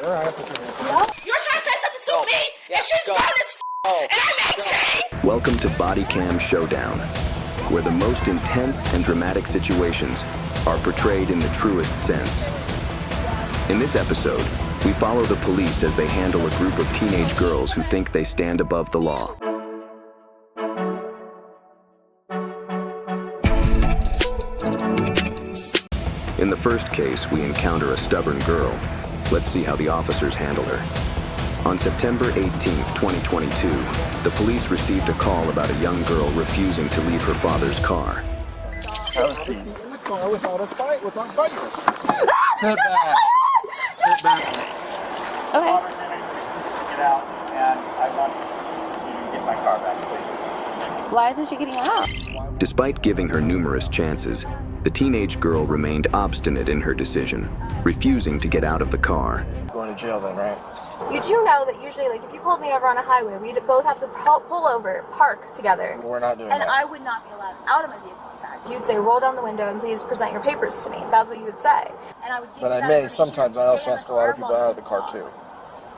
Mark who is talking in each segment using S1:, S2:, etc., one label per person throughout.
S1: You're trying to say something to me, and she's grown as and I'm 18!
S2: Welcome to Bodycam Showdown, where the most intense and dramatic situations are portrayed in the truest sense. In this episode, we follow the police as they handle a group of teenage girls who think they stand above the law. In the first case, we encounter a stubborn girl. Let's see how the officers handle her. On September 18th, 2022, the police received a call about a young girl refusing to leave her father's car.
S3: Have a seat in the car without us fighting us. Sit back. Sit back.
S4: Okay.
S5: Get out, and I want to get my car back, please.
S4: Why isn't she getting out?
S2: Despite giving her numerous chances, the teenage girl remained obstinate in her decision, refusing to get out of the car.
S3: Going to jail then, right?
S4: You do know that usually, like, if you pulled me over on a highway, we'd both have to pull over, park together.
S3: We're not doing
S4: and
S3: that.
S4: I would not be allowed out of my vehicle, in fact. You'd say, roll down the window and please present your papers to me. That's what you would say. And I would give
S3: But
S4: you
S3: I
S4: that
S3: may
S4: information
S3: sometimes.
S4: and
S3: I also
S4: stay in
S3: ask a lot of people out of the car
S4: while-
S3: too.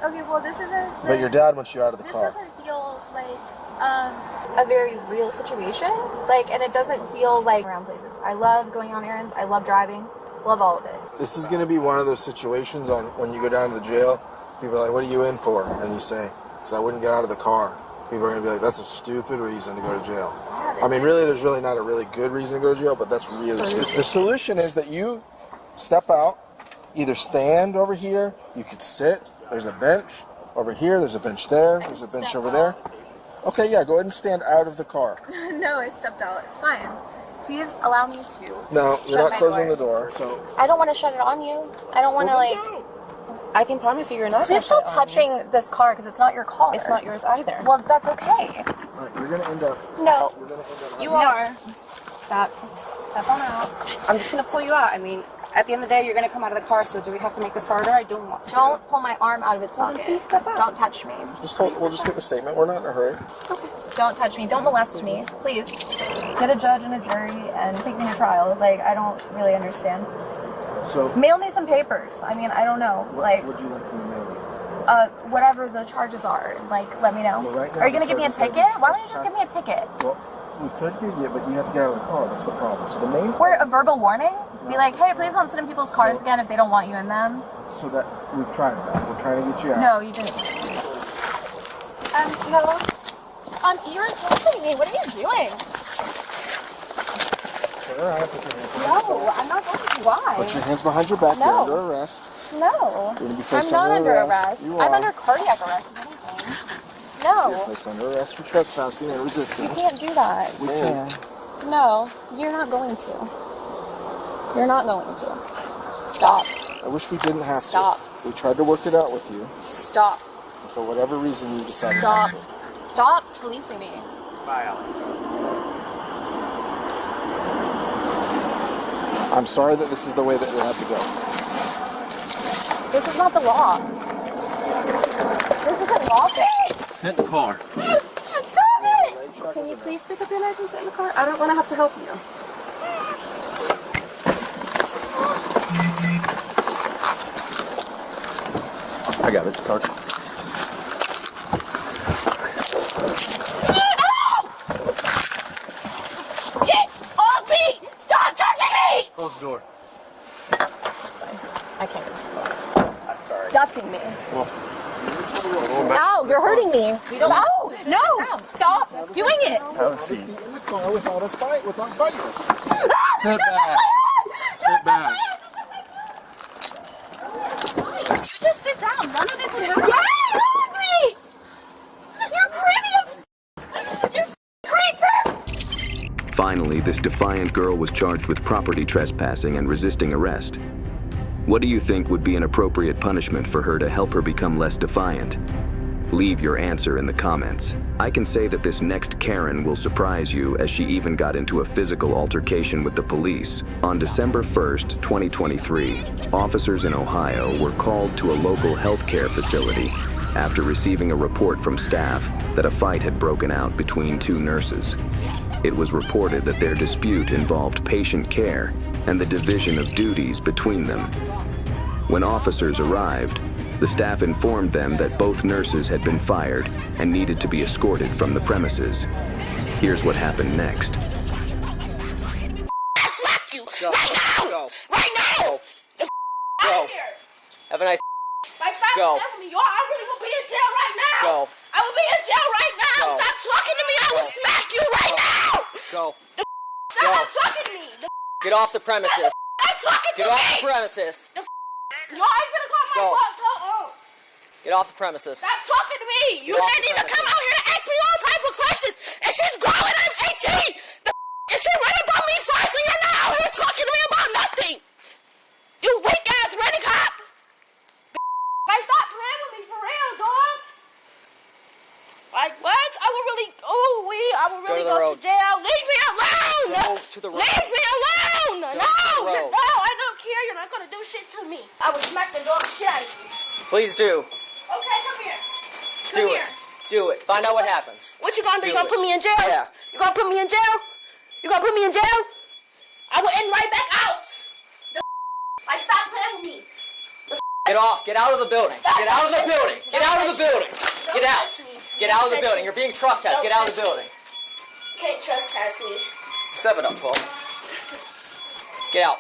S4: Okay, well, this isn't...
S3: But your dad wants you out of the
S4: This
S3: car.
S4: doesn't feel like a very real situation. Like, and it doesn't feel like around places. I love going on errands. I love driving. Love all of it.
S3: This is going to be one of those situations on when you go down to the jail. People are like, "What are you in for?" And you say, "Because I wouldn't get out of the car." People are going to be like, "That's a stupid reason to go to jail." I mean, really, there's really not a really good reason to go to jail, but that's really stupid. The solution is that you step out, either stand over here, you could sit. There's a bench over here. There's a bench there. There's a bench over there. Okay, yeah, go ahead and stand out of the car.
S4: No, I stepped out. It's fine. Please allow me to.
S3: No, you're
S4: shut
S3: not
S4: my
S3: closing
S4: door.
S3: the door. So
S4: I don't want to shut it on you. I don't want to, like...
S6: I can promise you you're not.
S4: Please stop touching this car because it's not your car.
S6: It's not yours either.
S4: Well, that's okay.
S3: all right, you're going to end up.
S4: No.
S3: You're going to end up.
S6: You are.
S4: Stop. Step on out.
S6: I'm just gonna pull you out. I mean, at the end of the day, you're gonna come out of the car. So do we have to make this harder? I don't want to.
S4: Don't pull my arm out of its
S6: Well, then
S4: socket.
S6: please step out.
S4: Don't touch me.
S3: We'll just get the statement. We're not in a hurry.
S4: Don't touch me. Don't molest me. Please. Get a judge and a jury and take me to trial. Like, I don't really understand.
S3: So,
S4: Mail me some papers. I mean, I don't know. Like,
S3: would you like to mail?
S4: whatever the charges are. Like, let me know.
S3: Well, right now
S4: Are you gonna
S3: the
S4: give me a
S3: charges
S4: ticket?
S3: are
S4: Why don't you just give me a ticket?
S3: Well, we could give you, but you have to get out of the car. That's the problem. So the main.
S4: Or a verbal warning? Be like, hey, please don't sit in people's cars again if they don't want you in them.
S3: So that we've tried that. We're trying to get you out.
S4: No, you didn't. No. You're insulting me. What are you doing?
S3: All right, put your hands
S4: No, I'm not going to. Why?
S3: Put your hands behind your back.
S4: No.
S3: You're under arrest.
S4: No.
S3: You're gonna be
S4: I'm
S3: placed
S4: not under
S3: arrest.
S4: arrest.
S3: You
S4: I'm
S3: are.
S4: under cardiac arrest, if anything.
S3: You're
S4: No.
S3: placed under arrest for trespassing and
S4: You
S3: resistance.
S4: can't do that.
S3: We can.
S4: No, you're not going to. You're not going to. Stop.
S3: I wish we didn't have
S4: Stop.
S3: to. We tried to work it out with you.
S4: Stop.
S3: And for whatever reason, you decided
S4: Stop.
S3: not to.
S4: Stop policing me.
S5: Bye, Alex.
S3: I'm sorry that this is the way that it had to go.
S4: This is not the law. This isn't lawful.
S5: Sit in the car.
S4: Stop it!
S6: Can you please pick up your knife and sit in the car? I don't want to have to help you.
S3: I got it. Sorry.
S4: Get off me! Stop touching me!
S5: Close the door.
S6: I can't go.
S5: I'm sorry.
S4: Ducking me.
S3: Well,
S4: Ow, you're hurting me. Ow! No! Stop doing it!
S5: Have a seat.
S3: in the car without us fighting us.
S5: Sit back. Sit back.
S6: You just sit down. None of this would happen.
S4: Get off me! You're creepy as you creeper!
S2: Finally, this defiant girl was charged with property trespassing and resisting arrest. What do you think would be an appropriate punishment for her to help her become less defiant? Leave your answer in the comments. I can say that this next Karen will surprise you, as she even got into a physical altercation with the police. On December 1st, 2023, officers in Ohio were called to a local healthcare facility after receiving a report from staff that a fight had broken out between two nurses. It was reported that their dispute involved patient care and the division of duties between them. When officers arrived, The staff informed them that both nurses had been fired and needed to be escorted from the premises. Here's what happened next.
S1: Smack you!
S5: Go.
S1: Right now!
S5: Go.
S1: Right now!
S5: Go.
S1: Out of here!
S5: Have a nice.
S1: Like, stop
S5: Go.
S1: telling me, y'all. I'm really gonna be in jail right now!
S5: Go.
S1: I will be in jail right now!
S5: Go.
S1: Stop talking to me! I will
S5: Go.
S1: smack you right now!
S5: Go.
S1: Stop talking to me!
S5: Get off the premises.
S1: Stop talking to
S5: Get off
S1: me!
S5: the premises.
S1: Y'all ain't gonna call my
S5: Go.
S1: boss. Hold on.
S5: Get off the premises.
S1: Stop talking to me! You
S5: Get off
S1: didn't
S5: the
S1: even come
S5: premises.
S1: out here to ask me all type of questions! And she's grown and I'm 18! And she read about me first and you're not out here talking to me about nothing! You weak ass ready cop! Like, stop playing with me for real, dog! Like, what? I would really, I would really
S5: to the
S1: go
S5: road.
S1: to jail. Leave me alone!
S5: Go to the road.
S1: Leave me alone!
S5: Go
S1: No!
S5: to the road.
S1: No, I don't care. You're not gonna do shit to me. I would smack the dog shit out of you.
S5: Please do.
S1: Okay, come here. Come
S5: Do
S1: here.
S5: it. Do it. Find out what happens.
S1: What you gonna do?
S5: Do
S1: You gonna
S5: it.
S1: put me in jail?
S5: Yeah.
S1: You gonna put me in jail? You gonna put me in jail? I will end right back out. Like, stop playing with me.
S5: Get off. Get out of the building. Get out of the building. Get out of the building. Get out.
S1: touch me.
S5: Get out of the
S1: Don't
S5: building.
S1: touch
S5: You're being trespassed.
S1: Don't
S5: Get out of
S1: touch
S5: the building.
S1: You can't trespass me.
S5: 7 up, 12. Get out.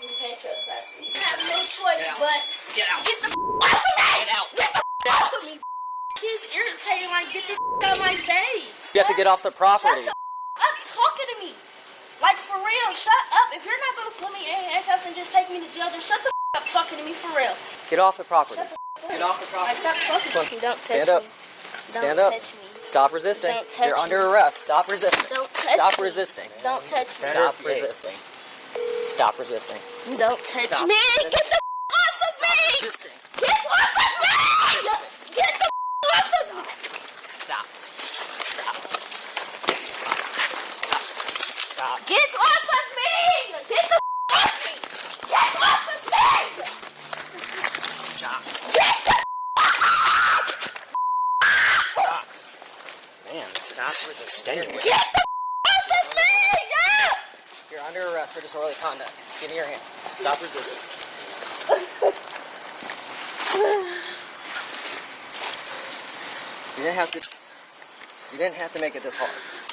S1: You can't trespass me. I have no choice
S5: Get out.
S1: but
S5: Get out.
S1: get the off of me.
S5: Get out.
S1: Get the
S5: Get
S1: off
S5: out.
S1: of me. He's irritating. Like, get this out of my face.
S5: You have to get off the property.
S1: Shut the up talking to me. Like, for real, shut up. If you're not gonna put me in handcuffs and just take me to jail, then shut the up talking to me for real.
S5: Get off the property.
S1: Shut the
S5: Get off the property.
S1: Like, stop talking to me. Don't touch
S5: Stand up.
S1: me.
S5: Stand
S1: Don't
S5: up.
S1: touch me.
S5: Stop resisting.
S1: Don't touch
S5: You're
S1: me.
S5: under arrest. Stop resisting.
S1: Don't touch
S5: Stop
S1: me.
S5: resisting.
S1: Don't touch me.
S5: Stop resisting. Stop resisting.
S1: Don't touch
S5: Stop
S1: me.
S5: resisting.
S1: Get the off of me.
S5: Resisting.
S1: Get off of me. Get the off of me.
S5: Stop. Stop. Stop.
S1: Get off of me. Get the off me. Get off of me.
S5: Stop.
S1: Get the
S5: Stop. Man, stop resisting.
S1: Get the off of me. Yeah.
S5: You're under arrest for disorderly conduct. Give me your hand. Stop resisting. You didn't have to make it this hard.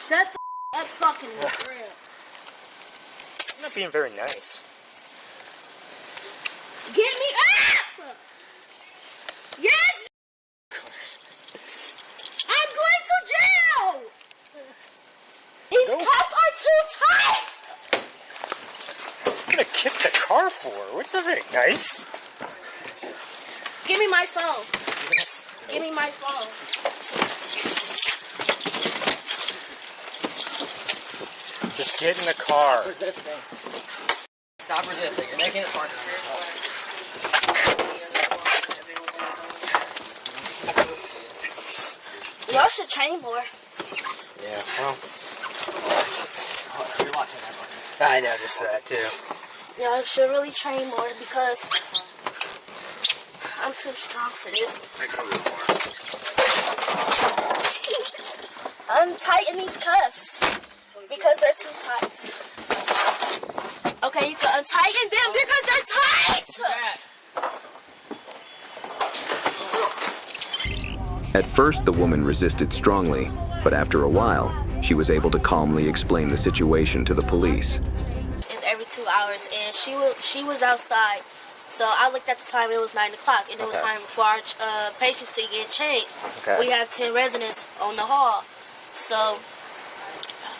S1: Shut the up talking to me for real.
S7: I'm not being very nice.
S1: Get me up. Yes. I'm going to jail. These cuffs are too tight.
S7: I'm gonna kick the car for. What's not very nice?
S1: Give me my phone. Give me my phone.
S7: Just get in the car.
S5: Resisting. Stop resisting. You're making it hard on yourself.
S1: Y'all should train more.
S7: Yeah, well,
S5: You're watching that one.
S7: I noticed that too.
S1: Y'all should really train more because I'm too strong for this. Untighten these cuffs because they're too tight. Okay, you can untighten them because they're tight.
S2: At first, the woman resisted strongly, but after a while, she was able to calmly explain the situation to the police.
S1: It's every 2 hours, and she was outside. So I looked at the time, it was 9 o'clock, and it was time for our patients to get changed.
S5: Okay.
S1: We have 10 residents on the hall. So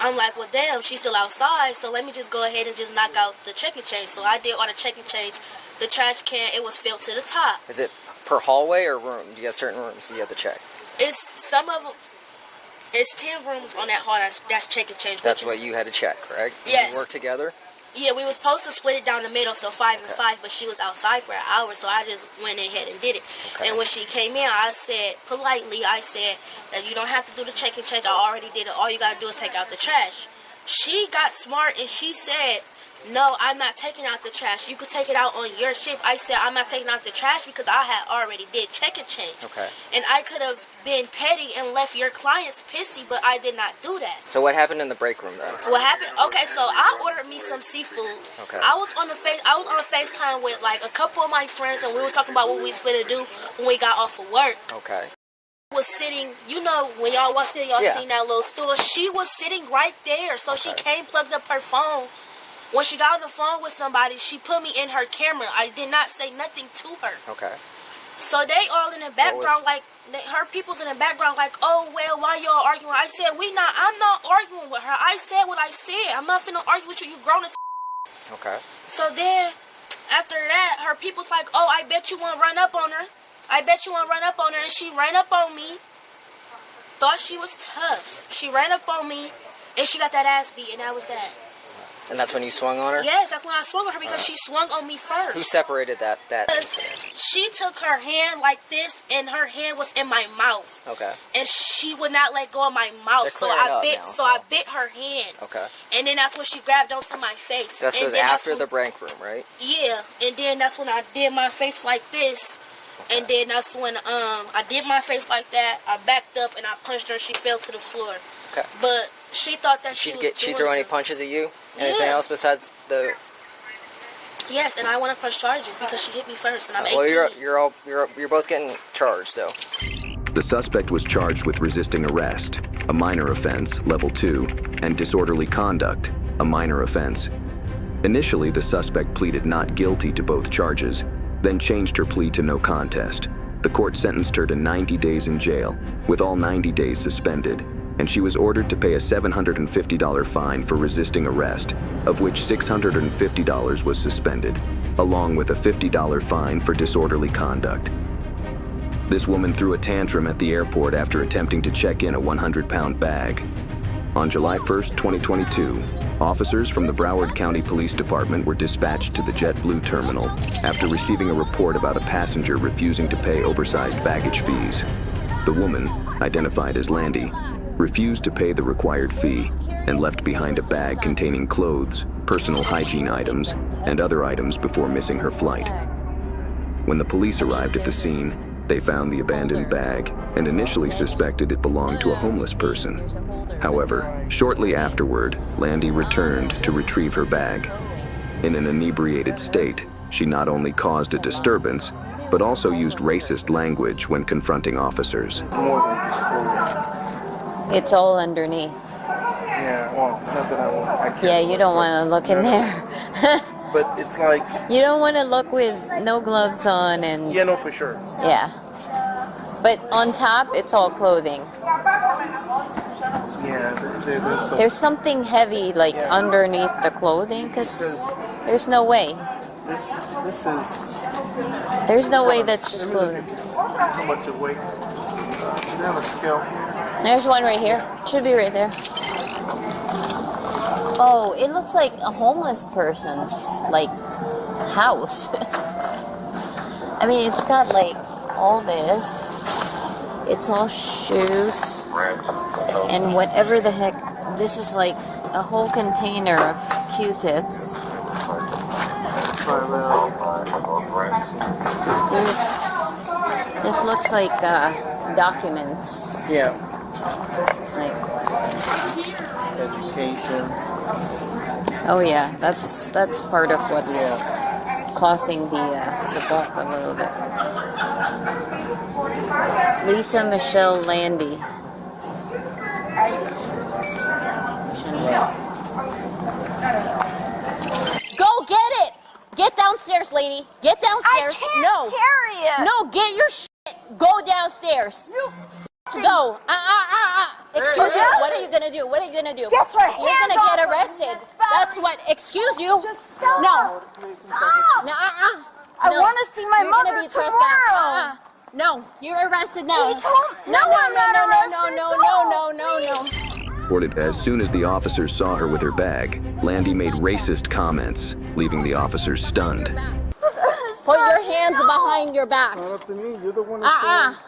S1: I'm like, well, damn, she's still outside, so let me just go ahead and just knock out the check and change. So I did all the check and change. The trash can, it was filled to the top.
S5: Is it per hallway or room? Do you have certain rooms you have to check?
S1: It's some of them. It's 10 rooms on that hall that's check and change.
S5: That's
S1: which
S5: what
S1: is-
S5: you had to check, correct? Did
S1: Yes.
S5: you work together?
S1: Yeah, we were supposed to split it down the middle, so 5 and 5, but she was outside for an hour, so I just went ahead and did it.
S5: Okay.
S1: And when she came in, I said, politely, I said that you don't have to do the check and change. I already did it. All you got to do is take out the trash. She got smart, and she said no, I'm not taking out the trash. You could take it out on your shift. I said, I'm not taking out the trash because I had already did check and change.
S8: Okay.
S1: And I could have been petty and left your clients pissy, but I did not do that.
S8: So what happened in the break room then?
S1: What happened? Okay, so I ordered me some seafood.
S8: Okay.
S1: I was on a FaceTime with like a couple of my friends, and we were talking about what we was finna do when we got off of work.
S8: Okay.
S1: Was sitting, you know, when y'all walked in, y'all
S8: Yeah.
S1: seen that little stool. She was sitting right there, so she came, plugged up her phone. When she got on the phone with somebody, she put me in her camera. I did not say nothing to her.
S8: Okay.
S1: So they all in the background, her people's in the background, like, oh, well, why y'all arguing? I said, I'm not arguing with her. I said what I said. I'm not finna argue with you. You grown as
S8: Okay.
S1: So then, after that, her people's like, oh, I bet you won't run up on her. I bet you won't run up on her. And she ran up on me. Thought she was tough. She ran up on me, and she got that ass beat, and that was that.
S8: And that's when you swung on her?
S1: Yes, that's when I swung on her because she swung on me first.
S8: Who separated that?
S1: She took her hand like this, and her hand was in my mouth.
S8: Okay.
S1: And she would not let go of my mouth, so I bit her hand.
S8: Okay.
S1: And then that's when she grabbed onto my face.
S8: This was after the break room, right?
S1: Yeah, and then that's when I did my face like this. Okay. And then that's when I did my face like that. I backed up and I punched her. She fell to the floor.
S8: Okay.
S1: But she thought that she
S8: threw any punches at you? Anything else besides the?
S1: Yes, and I want to press charges because she hit me first, and I'm 18.
S8: Well, you're both getting charged, though.
S2: The suspect was charged with resisting arrest, a minor offense, level 2, and disorderly conduct, a minor offense. Initially, the suspect pleaded not guilty to both charges, then changed her plea to no contest. The court sentenced her to 90 days in jail, with all 90 days suspended, and she was ordered to pay a $750 fine for resisting arrest, of which $650 was suspended, along with a $50 fine for disorderly conduct. This woman threw a tantrum at the airport after attempting to check in a 100-pound bag. On July 1st, 2022, officers from the Broward County Police Department were dispatched to the JetBlue terminal after receiving a report about a passenger refusing to pay oversized baggage fees. The woman, identified as Landy, refused to pay the required fee and left behind a bag containing clothes, personal hygiene items, and other items before missing her flight. When the police arrived at the scene, they found the abandoned bag and initially suspected it belonged to a homeless person. However, shortly afterward, Landy returned to retrieve her bag. In an inebriated state, she not only caused a disturbance, but also used racist language when confronting officers.
S9: It's all underneath.
S3: Yeah, well, not that I can't.
S9: Yeah, you don't want to look in there.
S3: But it's like...
S9: You don't want to look with no gloves on and...
S3: Yeah, no, for sure.
S9: Yeah. But on top, it's all clothing.
S3: Yeah,
S9: there's something heavy, like, underneath the clothing, because there's no way.
S3: This is...
S9: There's no way that's just clothing.
S3: How much it weighs? You have a scale.
S9: There's one right here. Should be right there. Oh, it looks like a homeless person's, like, house. I mean, it's got, like, all this. It's all shoes. And whatever the heck. This is, like, a whole container of Q-tips. This looks like, documents.
S3: Yeah.
S9: Like...
S3: Education.
S9: Oh yeah, that's part of what's causing the bulk a little bit. Lisa Michelle Landy. Go get it! Get downstairs, lady. Get downstairs.
S10: I can't carry it.
S9: No, get your shit. Go downstairs. Go. Excuse you. What are you gonna do? What are you gonna do?
S10: Get your hands
S9: You're gonna get
S10: off
S9: arrested.
S10: of me.
S9: That's what. Excuse you.
S10: Just stop.
S9: No.
S10: Stop.
S9: No.
S10: I want to see my
S9: You're
S10: mother
S9: gonna be
S10: tomorrow.
S9: No, you're arrested now.
S10: He told no, I'm not arrested.
S2: Reported as soon as the officers saw her with her bag, Landy made racist comments, leaving the officers stunned.
S9: Put your hands behind your back.
S3: Not up to me. You're the one that's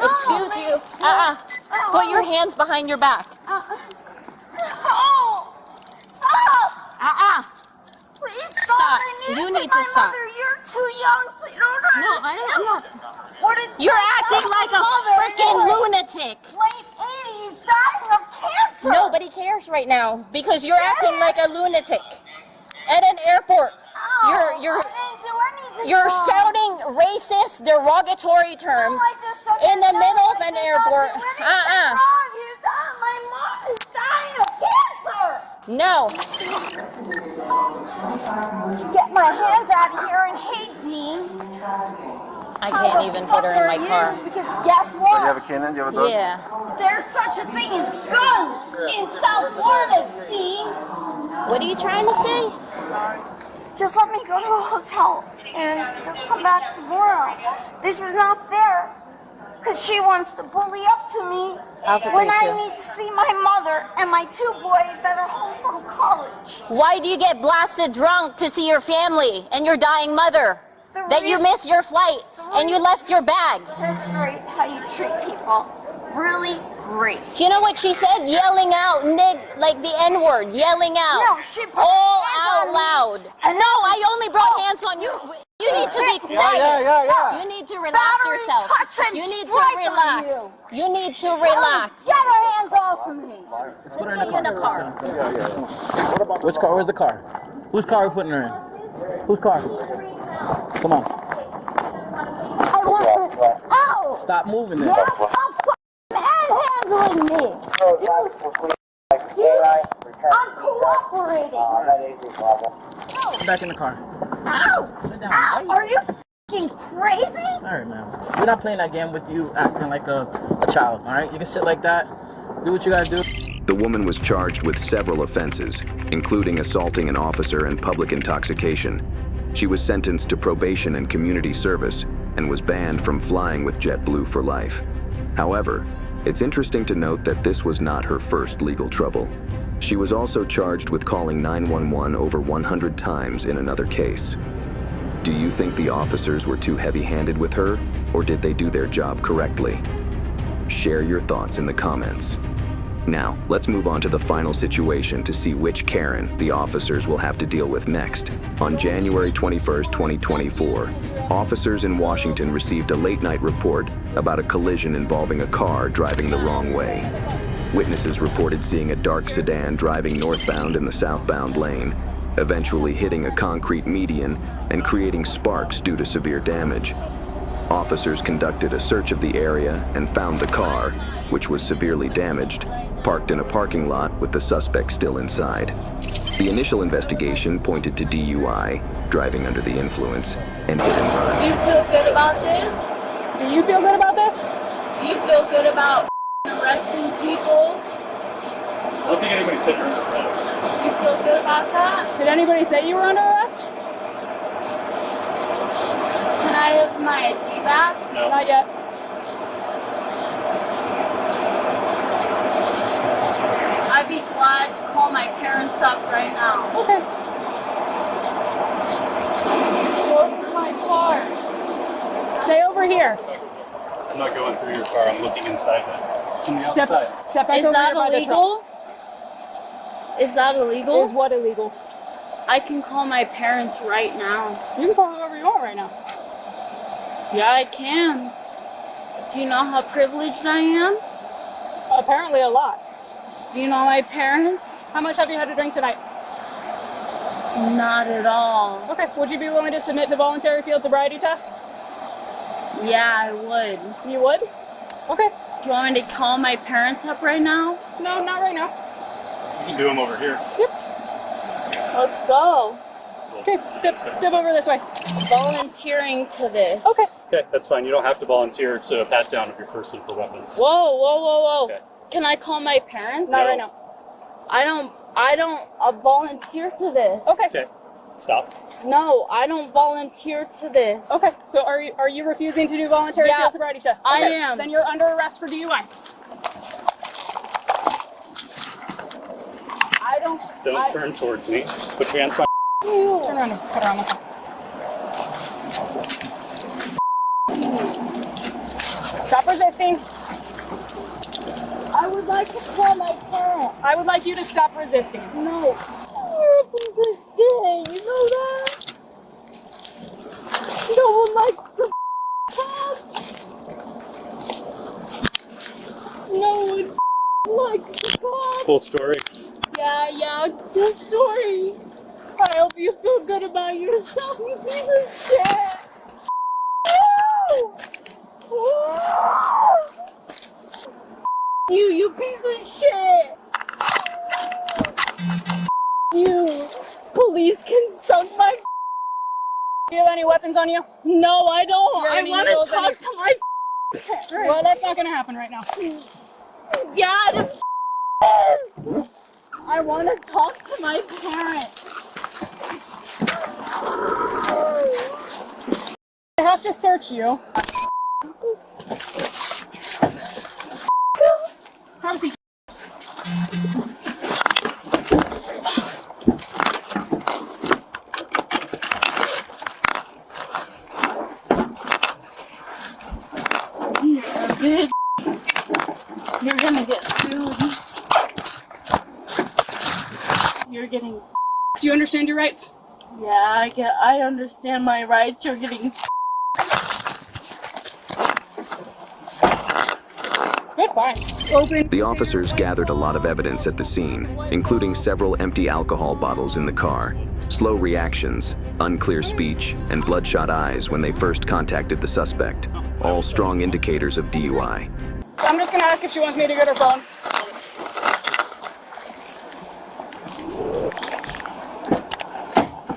S9: Excuse you. Put your hands behind your back.
S10: Oh! Stop! Please
S9: Stop.
S10: I
S9: You
S10: to
S9: need
S10: my
S9: to stop.
S10: Mother. You're too young, so you don't
S9: No,
S10: understand.
S9: I'm not.
S10: What is
S9: You're
S10: my
S9: acting like a
S10: mother
S9: freaking
S10: in her
S9: lunatic.
S10: late 80s dying of cancer.
S9: Nobody cares right now because you're acting like a lunatic at an airport.
S10: I
S9: You're
S10: didn't do anything
S9: You're
S10: wrong.
S9: shouting racist, derogatory terms
S10: I just said
S9: in the
S10: no,
S9: middle of
S10: I
S9: an
S10: did
S9: airport.
S10: Not do anything wrong. My mom is dying of cancer.
S9: No.
S10: Get my hands out of here and hey, Dean.
S9: I can't even put her in my car.
S10: Because guess
S3: Do
S10: what?
S3: you have a cannon? Do you have a dog?
S9: Yeah.
S10: There's such a thing as guns in South Florida, Dean.
S9: What are you trying to say?
S10: Just let me go to a hotel and just come back tomorrow. This is not fair. Because she wants to bully up to me when I need to see my mother and my 2 boys that are home from college.
S9: Why do you get blasted drunk to see your family and your dying mother? That you missed your flight and you left your bag.
S10: That's great how you treat people. Really great.
S9: You know what she said? Yelling out, like the N-word, yelling out.
S10: No, she put
S9: all
S10: hands
S9: out
S10: on me.
S9: loud. No, I only brought hands on you. You need to be quiet.
S3: Yeah.
S9: You need to relax
S10: Battery,
S9: yourself.
S10: touch, and
S9: You need to
S10: strike on
S9: relax. You need to relax.
S10: Get her hands off of me.
S9: Let's get you in the car.
S11: Which car? Where's the car? Whose car are we putting her in? Whose car? Come on.
S10: I want her. Ow!
S11: Stop moving
S10: Yeah,
S11: there.
S10: stop handling me. I'm cooperating.
S11: Get back in the car.
S10: Ow!
S11: Sit down.
S10: Ow! Are you f***ing crazy?
S11: All right, man. We're not playing that game with you acting like a child, all right? You can sit like that. Do what you gotta do.
S2: The woman was charged with several offenses, including assaulting an officer and public intoxication. She was sentenced to probation and community service and was banned from flying with JetBlue for life. However, it's interesting to note that this was not her first legal trouble. She was also charged with calling 911 over 100 times in another case. Do you think the officers were too heavy-handed with her, or did they do their job correctly? Share your thoughts in the comments. Now, let's move on to the final situation to see which Karen the officers will have to deal with next. On January 21st, 2024, officers in Washington received a late-night report about a collision involving a car driving the wrong way. Witnesses reported seeing a dark sedan driving northbound in the southbound lane, eventually hitting a concrete median and creating sparks due to severe damage. Officers conducted a search of the area and found the car, which was severely damaged, parked in a parking lot with the suspect still inside. The initial investigation pointed to DUI, driving under the influence, and hit and run.
S9: Do you feel good about this?
S6: Do you feel good about this?
S9: Do you feel good about arresting people?
S7: I don't think anybody said you're under arrest.
S9: Do you feel good about that?
S6: Did anybody say you were under arrest?
S9: Can I have my ID back?
S7: No.
S6: Not yet.
S9: I'd be glad to call my parents up right now.
S6: Okay.
S9: Go to my car.
S6: Stay over here.
S7: I'm not going through your car. I'm looking inside it. From the outside.
S6: Step back
S9: Is
S6: over
S9: that
S6: here by the truck.
S9: illegal? Is that illegal?
S6: Is what illegal?
S9: I can call my parents right now.
S6: You can call whoever you want right now.
S9: Yeah, I can. Do you know how privileged I am?
S6: Apparently a lot.
S9: Do you know my parents?
S6: How much have you had to drink tonight?
S9: Not at all.
S6: Okay. Would you be willing to submit to voluntary field sobriety tests?
S9: Yeah, I would.
S6: You would? Okay.
S9: Do you want me to call my parents up right now?
S6: No, not right now.
S7: You can do them over here.
S6: Yep.
S9: Let's go.
S6: Okay, step over this way.
S9: Volunteering to this.
S6: Okay.
S7: Okay, that's fine. You don't have to volunteer to a pat down of your person for weapons.
S9: Whoa, whoa, whoa, whoa.
S7: Okay.
S9: Can I call my parents?
S6: Not right now.
S9: I don't volunteer to this.
S6: Okay.
S7: Okay, stop.
S9: No, I don't volunteer to this.
S6: Okay. So are you refusing to do voluntary
S9: Yeah,
S6: field sobriety tests?
S9: I
S6: Okay.
S9: am.
S6: Then you're under arrest for DUI.
S7: Don't turn towards me. Put your hands behind.
S6: Turn around and put her on the phone. Stop resisting.
S10: I would like to call my parents.
S6: I would like you to stop resisting.
S10: No.
S7: cool story.
S12: Yeah, good story. I hope you feel good about yourself, you piece of shit. You piece of shit. You. Police can suck my.
S6: Do you have any weapons on you?
S12: No, I don't.
S6: You're
S12: I
S6: gonna
S12: want
S6: use
S12: to talk
S6: any-
S12: to my.
S6: Well, that's not gonna happen right now.
S12: Yeah, I want to talk to my parents.
S6: I have to search you. Have a seat.
S12: Bitch, you're gonna get sued. You're getting.
S6: Do you understand your rights?
S12: Yeah, I understand my rights. You're getting.
S6: Goodbye. Open.
S2: The officers gathered a lot of evidence at the scene, including several empty alcohol bottles in the car, slow reactions, unclear speech, and bloodshot eyes when they first contacted the suspect, all strong indicators of DUI.
S6: So I'm just gonna ask if she wants me to get her phone.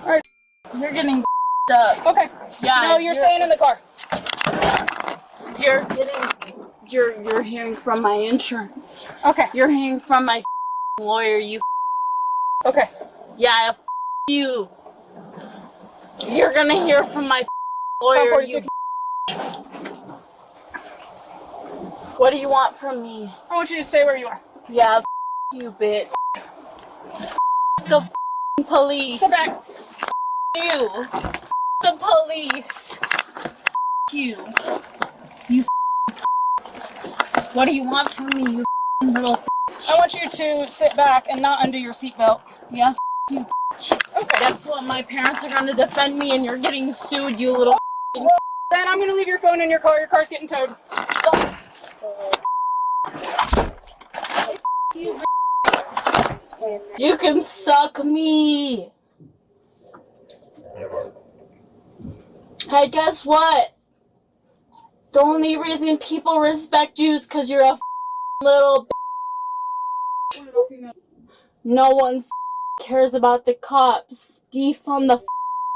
S12: Alright, you're getting up.
S6: Okay.
S12: Yeah.
S6: No, you're staying in the car.
S12: You're getting. You're hearing from my insurance.
S6: Okay.
S12: You're hearing from my lawyer. You.
S6: Okay.
S12: Yeah. You. You're gonna hear from my lawyer. You. What do you want from me?
S6: I want you to stay where you are.
S12: Yeah. You bitch. The police.
S6: Sit back.
S12: You. The police. You. You. What do you want from me, you little?
S6: I want you to sit back and not undo your seatbelt.
S12: Yeah. You.
S6: Okay.
S12: That's what my parents are gonna defend me, and you're getting sued, you little.
S6: Well, then I'm gonna leave your phone in your car. Your car's getting towed.
S12: You can suck me. Hey, guess what? The only reason people respect you is because you're a little. No one cares about the cops. Defund the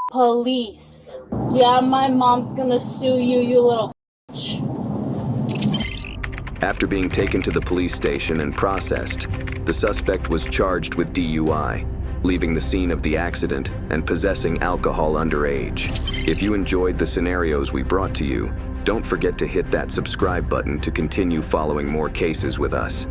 S12: police. Yeah, my mom's gonna sue you, you little.
S2: After being taken to the police station and processed, the suspect was charged with DUI, leaving the scene of the accident and possessing alcohol underage. If you enjoyed the scenarios we brought to you, don't forget to hit that subscribe button to continue following more cases with us.